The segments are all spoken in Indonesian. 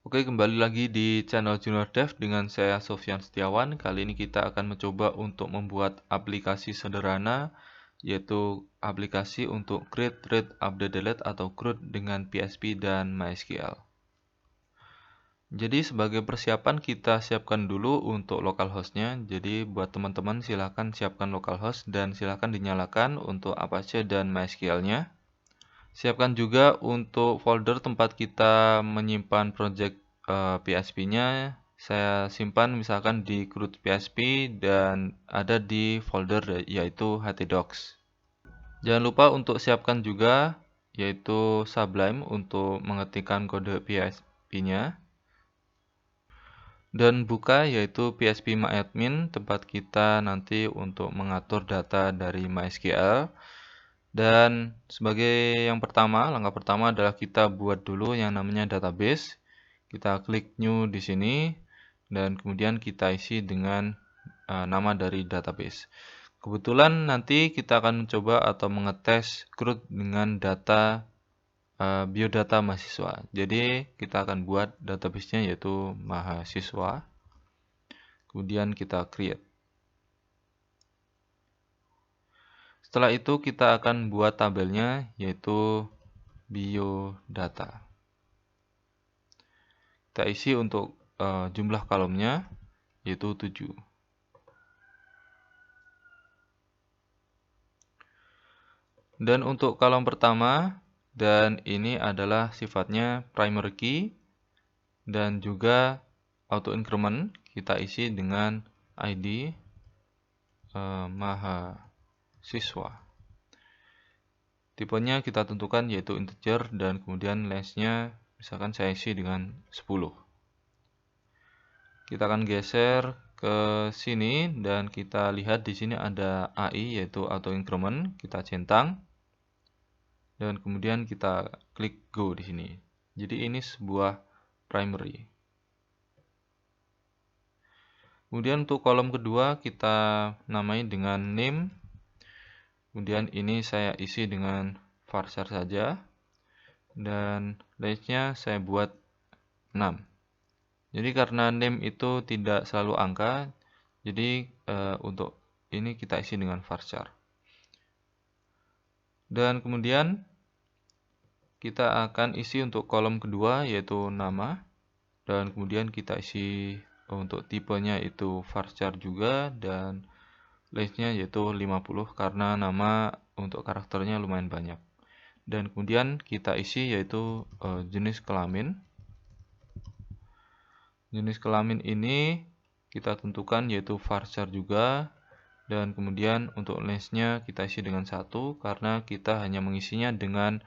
Oke, kembali lagi di channel Junior Dev dengan saya Sofyan Setiawan. Kali ini kita akan mencoba untuk membuat aplikasi sederhana, yaitu aplikasi untuk create, read, update, delete atau CRUD dengan PHP dan MySQL. Jadi sebagai persiapan kita siapkan dulu untuk localhost-nya. Jadi buat teman-teman silahkan siapkan localhost dan silahkan dinyalakan untuk Apache dan MySQL-nya. Siapkan juga untuk folder tempat kita menyimpan project PHP-nya. Saya simpan misalkan di CRUD PHP dan ada di folder yaitu htdocs. Jangan lupa untuk siapkan juga yaitu Sublime untuk mengetikkan kode PHP-nya. Dan buka yaitu phpMyAdmin tempat kita nanti untuk mengatur data dari MySQL. Dan sebagai yang pertama, langkah pertama adalah kita buat dulu yang namanya database. Kita klik new di sini dan kemudian kita isi dengan nama dari database. Kebetulan nanti kita akan mencoba atau mengetes CRUD dengan data biodata mahasiswa. Jadi kita akan buat database-nya yaitu mahasiswa. Kemudian kita create. Setelah itu kita akan buat tabelnya yaitu biodata. Kita isi untuk jumlah kolomnya yaitu 7. Dan untuk kolom pertama, dan ini adalah sifatnya primary key dan juga auto increment, kita isi dengan ID mahasiswa. Tipenya kita tentukan yaitu integer dan kemudian length-nya misalkan saya isi dengan 10. Kita akan geser ke sini dan kita lihat di sini ada AI yaitu auto increment, kita centang dan kemudian kita klik go di sini. Jadi ini sebuah primary. Kemudian untuk kolom kedua kita namai dengan name. Kemudian ini saya isi dengan varchar saja dan length-nya saya buat 6. Jadi karena name itu tidak selalu angka, jadi untuk ini kita isi dengan varchar. Dan kemudian kita akan isi untuk kolom kedua yaitu nama. Dan kemudian kita isi untuk tipenya itu varchar juga dan length-nya yaitu 50 karena nama untuk karakternya lumayan banyak. Dan kemudian kita isi yaitu jenis kelamin. Jenis kelamin ini kita tentukan yaitu varchar juga. Dan kemudian untuk length-nya kita isi dengan 1 karena kita hanya mengisinya dengan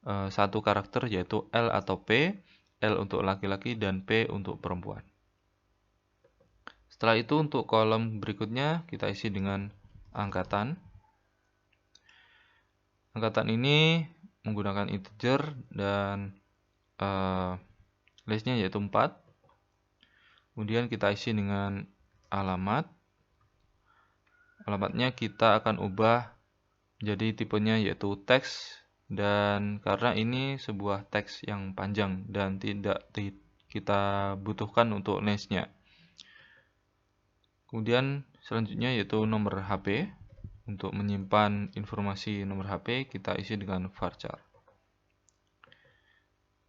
satu karakter yaitu L atau P. L untuk laki-laki dan P untuk perempuan. Setelah itu untuk kolom berikutnya kita isi dengan angkatan. Angkatan ini menggunakan integer dan length-nya yaitu 4. Kemudian kita isi dengan alamat. Alamatnya kita akan ubah jadi tipenya yaitu teks. Dan karena ini sebuah teks yang panjang dan tidak kita butuhkan untuk length-nya. Kemudian selanjutnya yaitu nomor HP. Untuk menyimpan informasi nomor HP kita isi dengan varchar.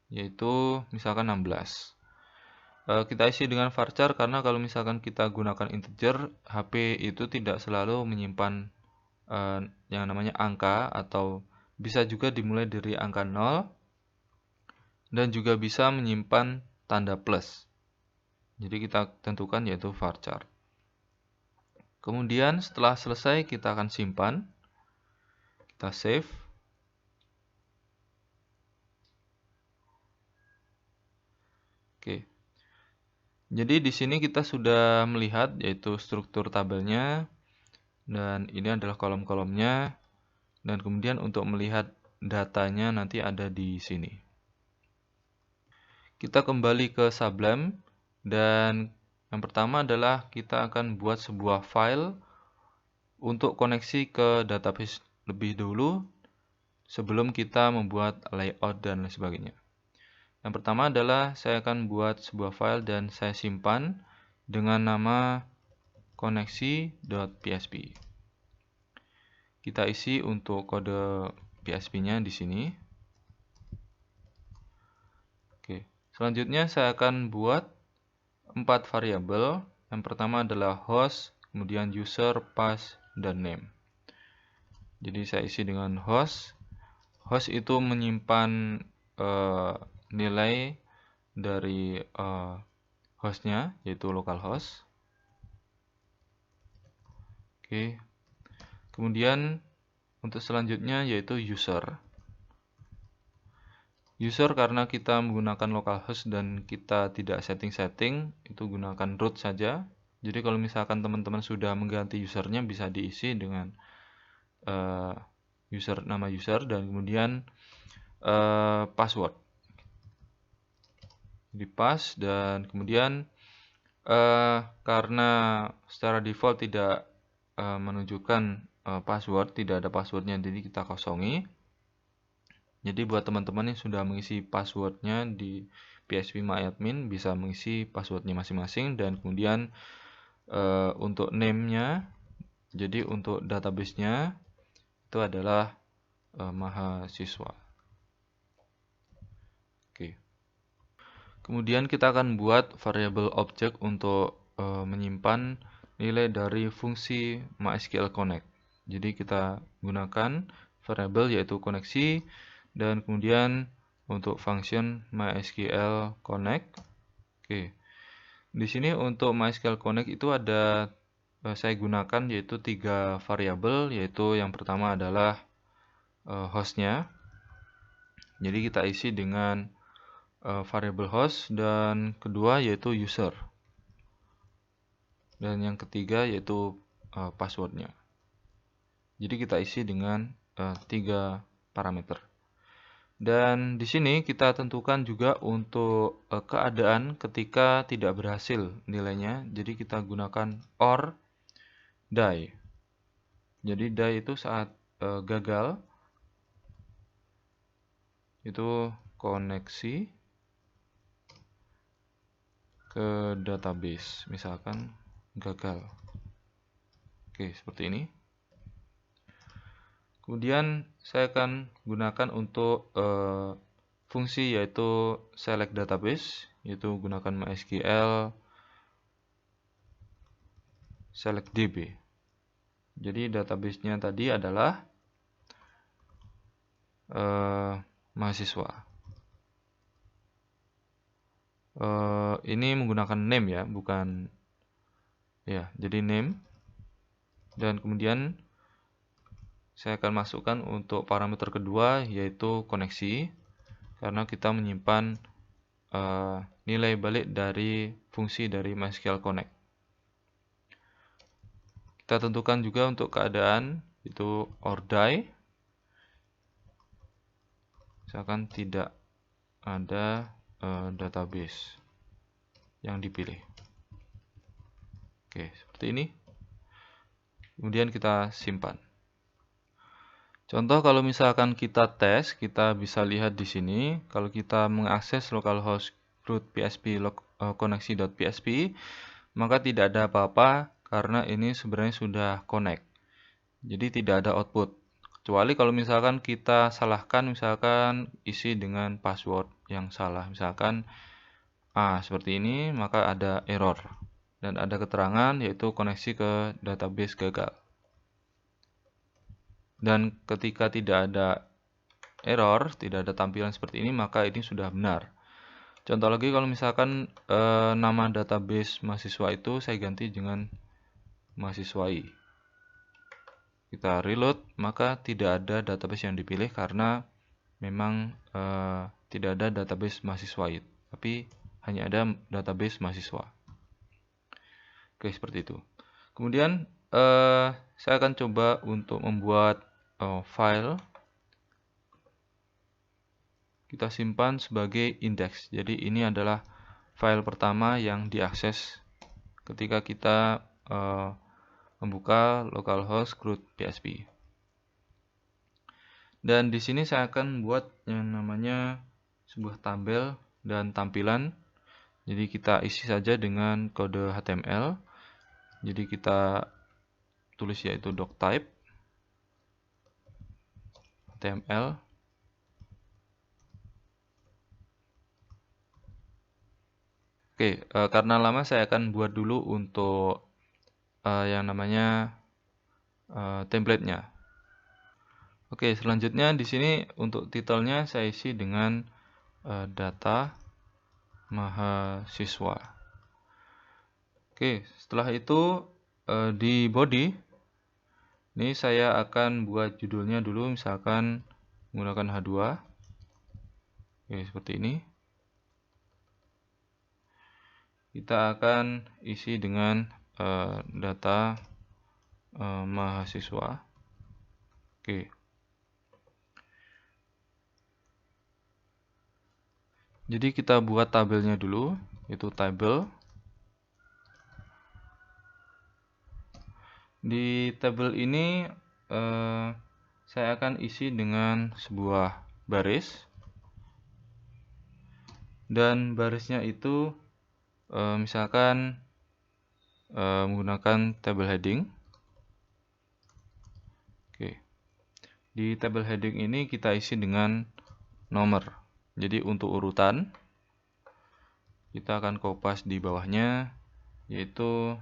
Yaitu misalkan 16. Kita isi dengan varchar karena kalau misalkan kita gunakan integer, HP itu tidak selalu menyimpan yang namanya angka atau bisa juga dimulai dari angka 0 dan juga bisa menyimpan tanda plus. Jadi kita tentukan yaitu varchar. Kemudian setelah selesai kita akan simpan. Kita save. Oke. Jadi di sini kita sudah melihat yaitu struktur tabelnya dan ini adalah kolom-kolomnya dan kemudian untuk melihat datanya nanti ada di sini. Kita kembali ke Sublime dan yang pertama adalah kita akan buat sebuah file untuk koneksi ke database lebih dulu sebelum kita membuat layout dan lain sebagainya. Yang pertama adalah saya akan buat sebuah file dan saya simpan dengan nama koneksi.php. Kita isi untuk kode PHP-nya di sini. Oke, selanjutnya saya akan buat 4 variabel. Yang pertama adalah host, kemudian user, pass, dan name. Jadi saya isi dengan host. Host itu menyimpan nilai dari hostnya, yaitu localhost. Oke. Kemudian untuk selanjutnya yaitu user. User karena kita menggunakan localhost dan kita tidak setting-setting, itu gunakan root saja. Jadi kalau misalkan teman-teman sudah mengganti usernya bisa diisi dengan nama user dan kemudian password. Jadi pass dan kemudian karena secara default tidak menunjukkan password, tidak ada passwordnya, jadi kita kosongi. Jadi buat teman-teman yang sudah mengisi passwordnya di phpMyAdmin bisa mengisi passwordnya masing-masing dan kemudian untuk name-nya, jadi untuk database-nya itu adalah mahasiswa. Oke. Kemudian kita akan buat variabel objek untuk menyimpan nilai dari fungsi MySQL Connect. Jadi kita gunakan variabel yaitu koneksi dan kemudian untuk function MySQL Connect. Oke. Di sini untuk MySQL Connect itu ada saya gunakan yaitu 3 variabel, yaitu yang pertama adalah hostnya. Jadi kita isi dengan variabel host dan kedua yaitu user. Dan yang ketiga yaitu passwordnya. Jadi kita isi dengan 3 parameter. Dan di sini kita tentukan juga untuk keadaan ketika tidak berhasil nilainya. Jadi kita gunakan or die. Jadi die itu saat gagal. Itu koneksi ke database. Misalkan gagal. Oke, seperti ini. Kemudian saya akan gunakan untuk fungsi yaitu select database, yaitu gunakan MySQL select db. Jadi database-nya tadi adalah mahasiswa. Ini menggunakan name ya, bukan ya. Jadi name dan kemudian saya akan masukkan untuk parameter kedua yaitu koneksi karena kita menyimpan nilai balik dari fungsi dari MySQL Connect. Kita tentukan juga untuk keadaan itu or die. Misalkan tidak ada database yang dipilih. Oke, seperti ini. Kemudian kita simpan. Contoh kalau misalkan kita tes, kita bisa lihat di sini. Kalau kita mengakses localhost root php koneksi.php, maka tidak ada apa-apa karena ini sebenarnya sudah connect. Jadi tidak ada output. Kecuali kalau misalkan kita salahkan, misalkan isi dengan password yang salah. Misalkan seperti ini, maka ada error. Dan ada keterangan yaitu koneksi ke database gagal. Dan ketika tidak ada error, tidak ada tampilan seperti ini, maka ini sudah benar. Contoh lagi kalau misalkan nama database mahasiswa itu saya ganti dengan mahasiswai. Kita reload, maka tidak ada database yang dipilih karena memang tidak ada database mahasiswai, tapi hanya ada database mahasiswa. Oke, seperti itu. Kemudian saya akan coba untuk membuat file. Kita simpan sebagai index. Jadi ini adalah file pertama yang diakses ketika kita membuka localhost root php. Dan di sini saya akan buat yang namanya sebuah tabel dan tampilan. Jadi kita isi saja dengan kode HTML. Jadi kita tulis yaitu doctype HTML. Oke, karena lama saya akan buat dulu untuk yang namanya template-nya. Oke, selanjutnya di sini untuk titelnya saya isi dengan data mahasiswa. Oke, setelah itu di body ini saya akan buat judulnya dulu, misalkan menggunakan H2. Oke, seperti ini. Kita akan isi dengan data mahasiswa. Oke. Jadi kita buat tabelnya dulu, itu tabel. Di tabel ini saya akan isi dengan sebuah baris. Dan barisnya itu misalkan menggunakan table heading. Oke. Di table heading ini kita isi dengan nomor. Jadi untuk urutan kita akan kopas di bawahnya yaitu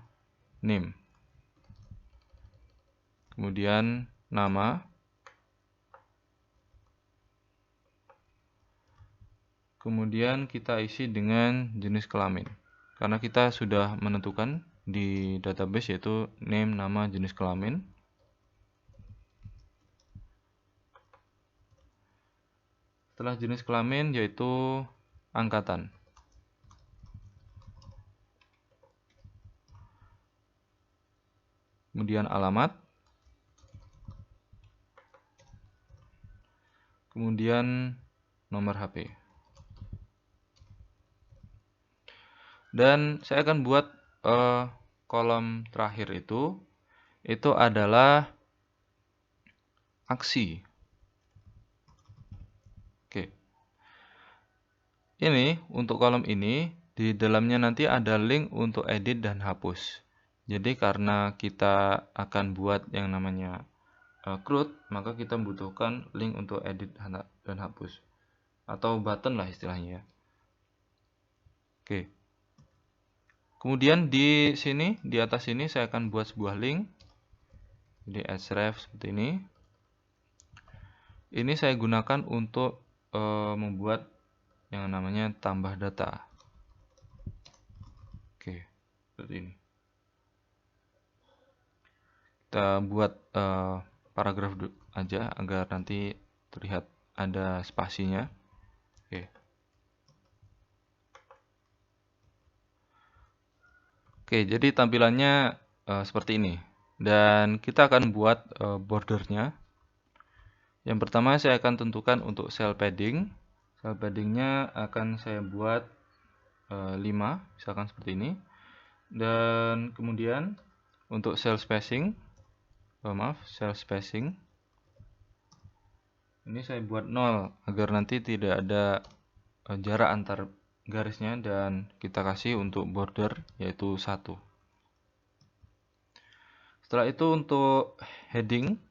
name. Kemudian nama. Kemudian kita isi dengan jenis kelamin. Karena kita sudah menentukan di database yaitu name, nama, jenis kelamin. Setelah jenis kelamin yaitu angkatan. Kemudian alamat. Kemudian nomor HP. Dan saya akan buat kolom terakhir itu adalah aksi. Oke. Ini untuk kolom ini di dalamnya nanti ada link untuk edit dan hapus. Jadi karena kita akan buat yang namanya CRUD, maka kita membutuhkan link untuk edit dan hapus atau button lah istilahnya. Oke. Kemudian di sini, di atas ini saya akan buat sebuah link. Jadi href seperti ini. Ini saya gunakan untuk membuat yang namanya tambah data. Oke, seperti ini. Kita buat paragraf aja agar nanti terlihat ada spasinya. Oke. Oke, jadi tampilannya seperti ini. Dan kita akan buat bordernya. Yang pertama saya akan tentukan untuk cell padding. Cell paddingnya akan saya buat 5, misalkan seperti ini. Dan kemudian untuk cell spacing, cell spacing. Ini saya buat 0 agar nanti tidak ada jarak antar garisnya dan kita kasih untuk border yaitu 1. Setelah itu untuk heading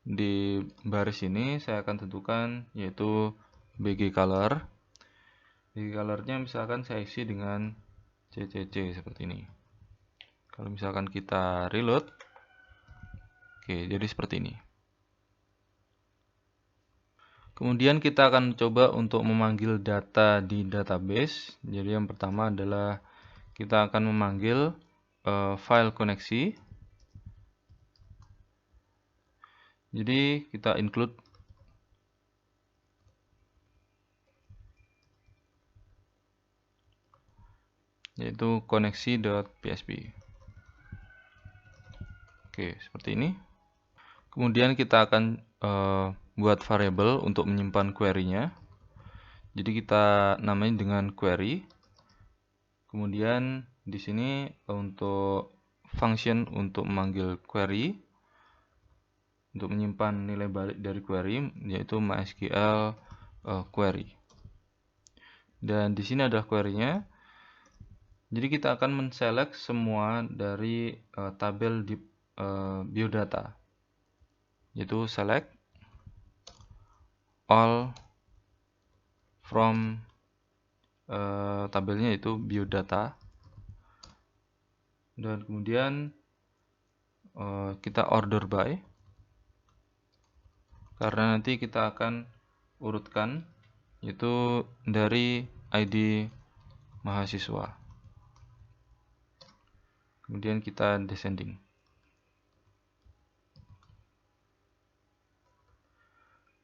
di baris ini saya akan tentukan yaitu BG color. BG colornya misalkan saya isi dengan CCC seperti ini. Kalau misalkan kita reload, oke, jadi seperti ini. Kemudian kita akan coba untuk memanggil data di database. Jadi yang pertama adalah kita akan memanggil file koneksi. Jadi kita include yaitu koneksi.php. Oke, seperti ini. Kemudian kita akan buat variable untuk menyimpan query-nya. Jadi kita namain dengan query. Kemudian di sini untuk function untuk memanggil query, untuk menyimpan nilai balik dari query yaitu MySQL query. Dan di sini adalah query-nya. Jadi kita akan men-select semua dari tabel di biodata, yaitu select all from tabelnya itu biodata, dan kemudian kita order by, karena nanti kita akan urutkan yaitu dari ID mahasiswa. Kemudian kita descending.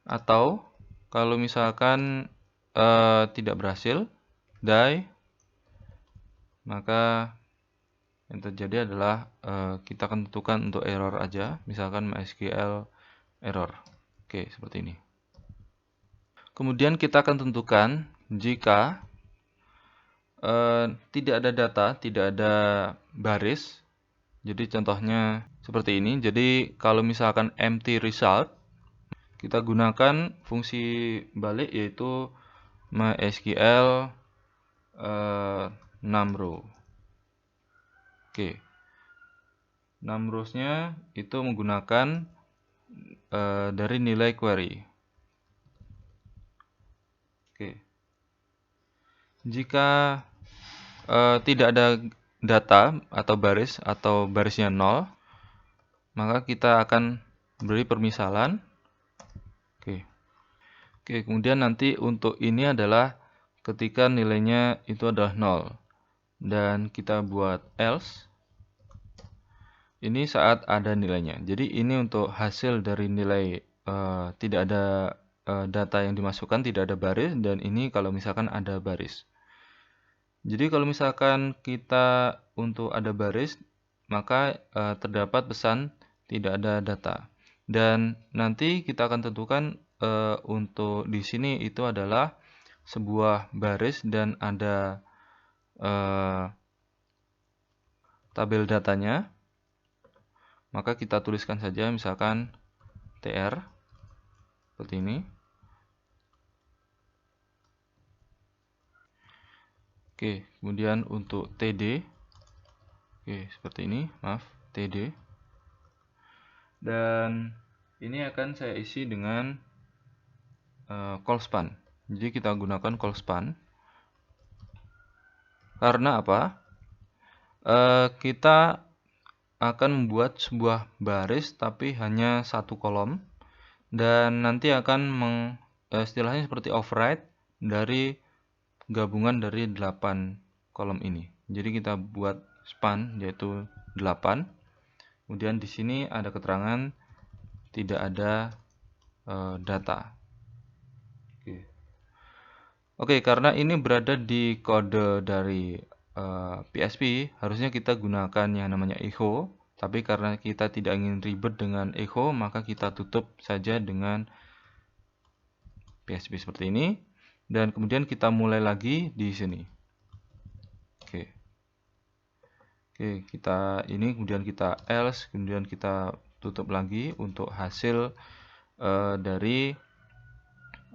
Atau kalau misalkan tidak berhasil die, maka yang terjadi adalah kita akan tentukan untuk error aja, misalkan MySQL error. Oke, seperti ini. Kemudian kita akan tentukan jika tidak ada data, tidak ada baris. Jadi contohnya seperti ini. Jadi kalau misalkan empty result, kita gunakan fungsi balik yaitu MySQL numRow. Oke. Numrows-nya itu menggunakan dari nilai query. Oke. Jika tidak ada data atau barisnya 0, maka kita akan beri permisalan. Oke, kemudian nanti untuk ini adalah ketika nilainya itu adalah 0. Dan kita buat else. Ini saat ada nilainya. Jadi ini untuk hasil dari nilai tidak ada data yang dimasukkan, tidak ada baris, dan ini kalau misalkan ada baris. Jadi kalau misalkan kita untuk ada baris, maka terdapat pesan tidak ada data. Dan nanti kita akan tentukan untuk di sini itu adalah sebuah baris dan ada tabel datanya. Maka kita tuliskan saja misalkan tr seperti ini. Oke, kemudian untuk td, oke seperti ini, maaf, td. Dan ini akan saya isi dengan call span. Jadi kita gunakan call span. Karena apa? Kita akan membuat sebuah baris tapi hanya satu kolom, dan nanti akan istilahnya seperti override dari gabungan dari 8 kolom ini. Jadi kita buat span yaitu 8. Kemudian di sini ada keterangan tidak ada data. Oke, karena ini berada di kode dari PHP, harusnya kita gunakan yang namanya echo. Tapi karena kita tidak ingin ribet dengan echo, maka kita tutup saja dengan PHP seperti ini. Dan kemudian kita mulai lagi di sini. Oke, kita ini, kemudian kita else, kemudian kita tutup lagi untuk hasil dari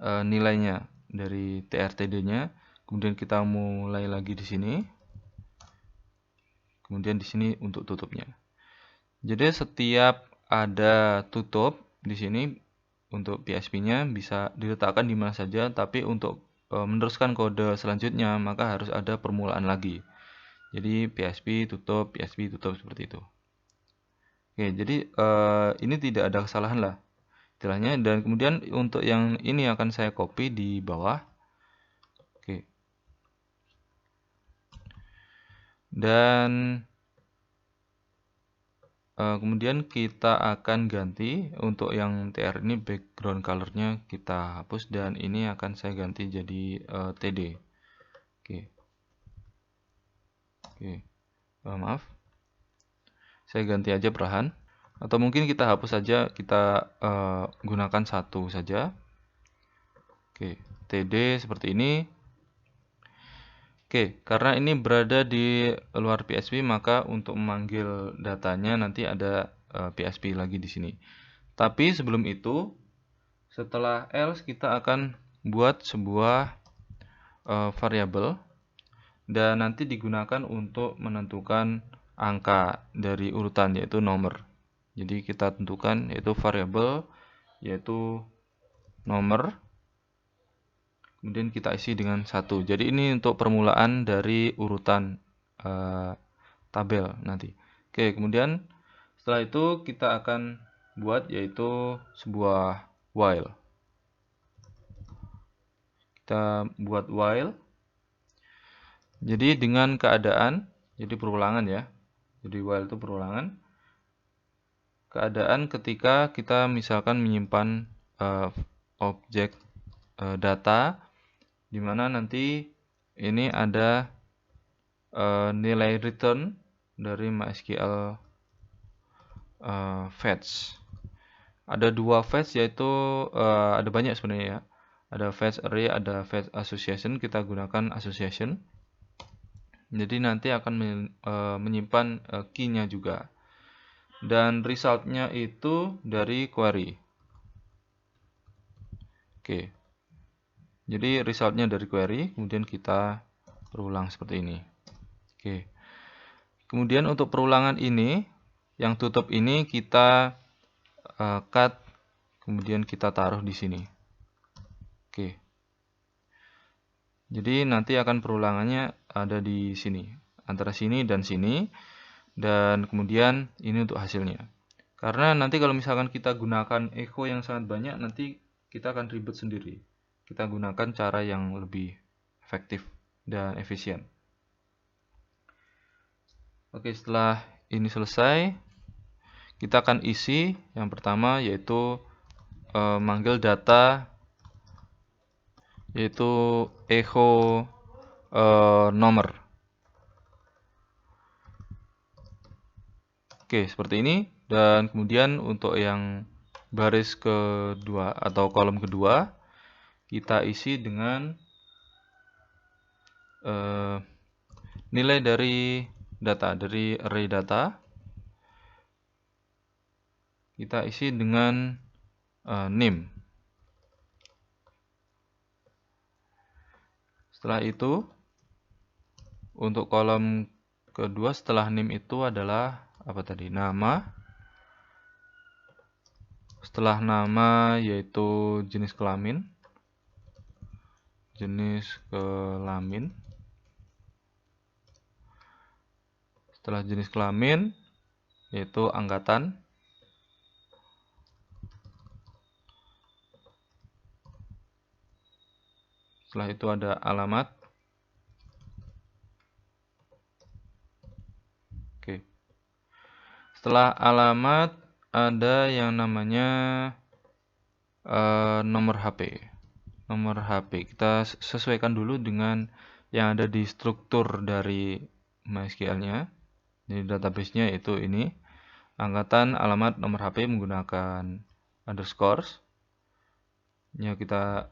nilainya, dari trtd-nya. Kemudian kita mulai lagi di sini. Kemudian di sini untuk tutupnya. Jadi setiap ada tutup di sini untuk PHP-nya bisa diletakkan di mana saja, tapi untuk meneruskan kode selanjutnya maka harus ada permulaan lagi. Jadi PHP tutup seperti itu. Oke, jadi ini tidak ada kesalahan lah istilahnya. Dan kemudian untuk yang ini akan saya copy di bawah. Oke. Dan kemudian kita akan ganti untuk yang tr ini, background colornya kita hapus, dan ini akan saya ganti jadi td. Oke. Maaf, saya ganti aja perlahan, atau mungkin kita hapus saja, kita gunakan satu saja. Oke, td seperti ini. Oke, karena ini berada di luar PHP, maka untuk memanggil datanya nanti ada PHP lagi di sini. Tapi sebelum itu, setelah else kita akan buat sebuah variabel dan nanti digunakan untuk menentukan angka dari urutan, yaitu nomor. Jadi kita tentukan yaitu variabel yaitu nomor, kemudian kita isi dengan 1. Jadi ini untuk permulaan dari urutan tabel nanti. Oke, kemudian setelah itu kita akan buat yaitu sebuah while. Kita buat while. Jadi dengan keadaan, jadi perulangan ya. Jadi while itu perulangan. Keadaan ketika kita misalkan menyimpan objek data, di mana nanti ini ada nilai return dari MySQL fetch. Ada dua fetch, yaitu ada banyak sebenarnya ya. Ada fetch array, ada fetch association. Kita gunakan association. Jadi nanti akan menyimpan key-nya juga. Dan result-nya itu dari query. Oke. Jadi result-nya dari query, kemudian kita berulang seperti ini. Oke. Kemudian untuk perulangan ini, yang tutup ini kita cut, kemudian kita taruh di sini. Oke. Jadi nanti akan perulangannya ada di sini, antara sini dan sini, dan kemudian ini untuk hasilnya. Karena nanti kalau misalkan kita gunakan echo yang sangat banyak, nanti kita akan ribet sendiri. Kita gunakan cara yang lebih efektif dan efisien. Oke, setelah ini selesai, kita akan isi yang pertama yaitu manggil data, yaitu echo nomor. Oke, seperti ini. Dan kemudian untuk yang baris kedua atau kolom kedua, kita isi dengan nilai dari data, dari array data. Kita isi dengan name. Setelah itu, untuk kolom kedua setelah name itu adalah apa tadi? Nama. Setelah nama yaitu jenis kelamin. Jenis kelamin. Setelah jenis kelamin yaitu angkatan. Setelah itu ada alamat. Oke. Setelah alamat ada yang namanya nomor HP. Nomor HP kita sesuaikan dulu dengan yang ada di struktur dari MySQL-nya. Jadi database-nya itu ini. Angkatan, alamat, nomor HP menggunakan underscores. Ya, kita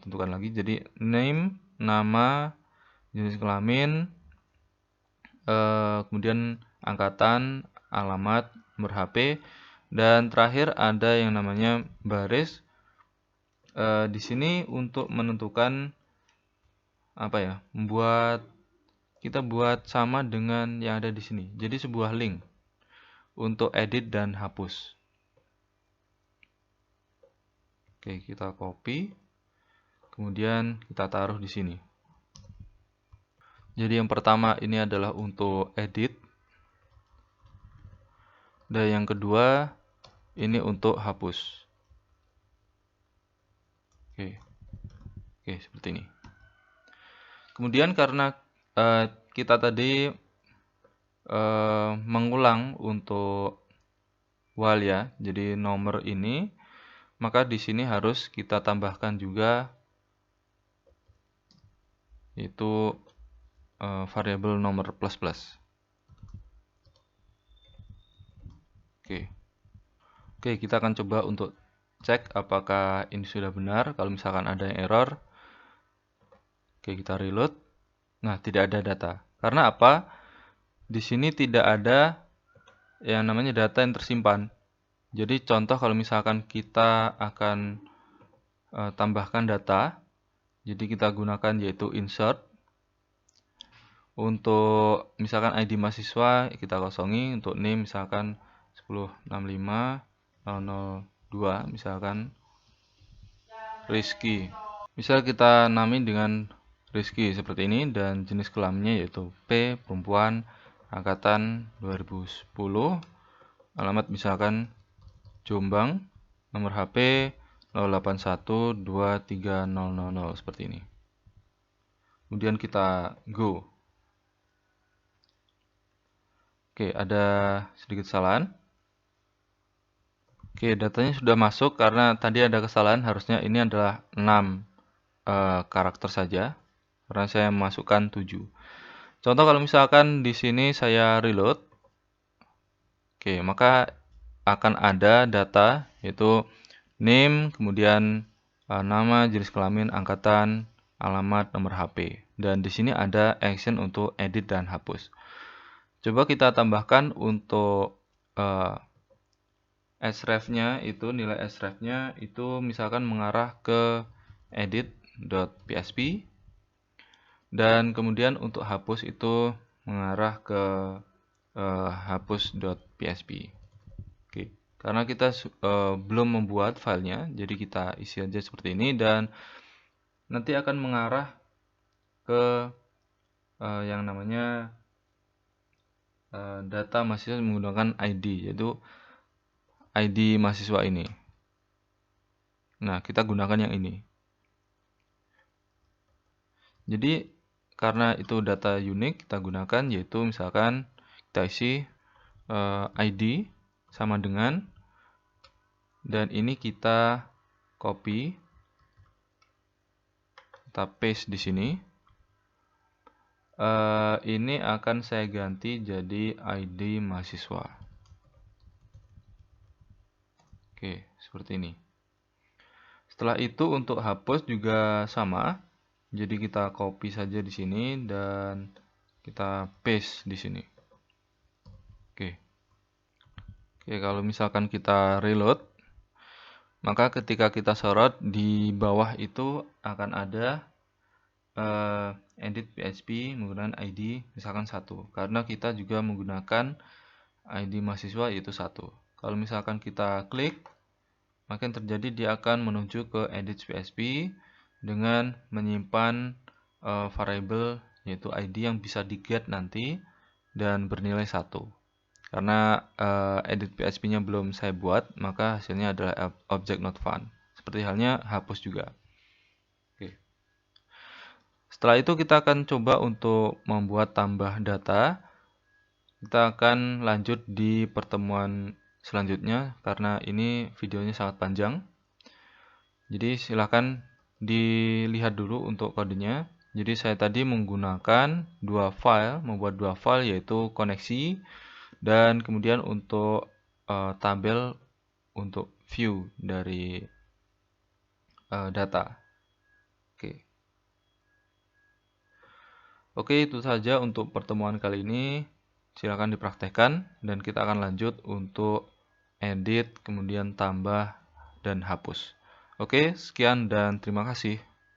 tentukan lagi. Jadi name, nama, jenis kelamin, kemudian angkatan, alamat, nomor HP, dan terakhir ada yang namanya baris. Di sini untuk menentukan apa ya? Kita buat sama dengan yang ada di sini. Jadi sebuah link untuk edit dan hapus. Oke, kita copy. Kemudian kita taruh di sini. Jadi yang pertama ini adalah untuk edit. Dan yang kedua ini untuk hapus. Oke, seperti ini. Kemudian karena kita tadi mengulang untuk while ya, jadi nomor ini, maka di sini harus kita tambahkan juga yaitu variabel nomor plus plus. Oke, kita akan coba untuk cek apakah ini sudah benar. Kalau misalkan ada yang error, oke, kita reload. Nah, tidak ada data. Karena apa? Di sini tidak ada yang namanya data yang tersimpan. Jadi contoh kalau misalkan kita akan tambahkan data, Jadi kita gunakan yaitu insert. Untuk misalkan ID mahasiswa kita kosongi, untuk name misalkan 1065.002 misalkan Rizky. Misal kita namain dengan Rizky seperti ini dan jenis kelaminnya yaitu P, perempuan, angkatan 2010, alamat misalkan Jombang, nomor HP 08123000 seperti ini. Kemudian kita go. Oke, ada sedikit kesalahan. Oke, datanya sudah masuk karena tadi ada kesalahan, harusnya ini adalah 6 karakter saja karena saya memasukkan 7. Contoh kalau misalkan di sini saya reload. Oke, maka akan ada data yaitu name, kemudian nama, jenis kelamin, angkatan, alamat, nomor HP. Dan di sini ada action untuk edit dan hapus. Coba kita tambahkan untuk href-nya itu, nilai href-nya itu misalkan mengarah ke edit.php dan kemudian untuk hapus itu mengarah ke hapus.php. Oke, karena kita belum membuat filenya, jadi kita isi aja seperti ini dan nanti akan mengarah ke yang namanya data mahasiswa menggunakan ID, yaitu ID mahasiswa ini. Nah, kita gunakan yang ini. Jadi, karena itu data unik, kita gunakan yaitu misalkan kita isi ID sama dengan, dan ini kita copy, kita paste di sini. Ini akan saya ganti jadi ID mahasiswa. Oke, seperti ini. Setelah itu untuk hapus juga sama. Jadi kita copy saja di sini dan kita paste di sini. Oke. Oke, kalau misalkan kita reload, maka ketika kita sorot di bawah itu akan ada edit PHP menggunakan ID misalkan 1, karena kita juga menggunakan ID mahasiswa yaitu 1. Kalau misalkan kita klik, maka yang terjadi dia akan menuju ke edit PHP dengan menyimpan variabel yaitu ID yang bisa di-get nanti dan bernilai 1. Karena edit PHP-nya belum saya buat, maka hasilnya adalah object not found. Seperti halnya hapus juga. Oke. Setelah itu kita akan coba untuk membuat tambah data. Kita akan lanjut di pertemuan selanjutnya karena ini videonya sangat panjang. Jadi silahkan dilihat dulu untuk kodenya. Jadi saya tadi menggunakan membuat dua file yaitu koneksi dan kemudian untuk tabel untuk view dari data. Oke, itu saja untuk pertemuan kali ini. Silakan dipraktekkan dan kita akan lanjut untuk edit, kemudian tambah dan hapus. Oke, sekian dan terima kasih.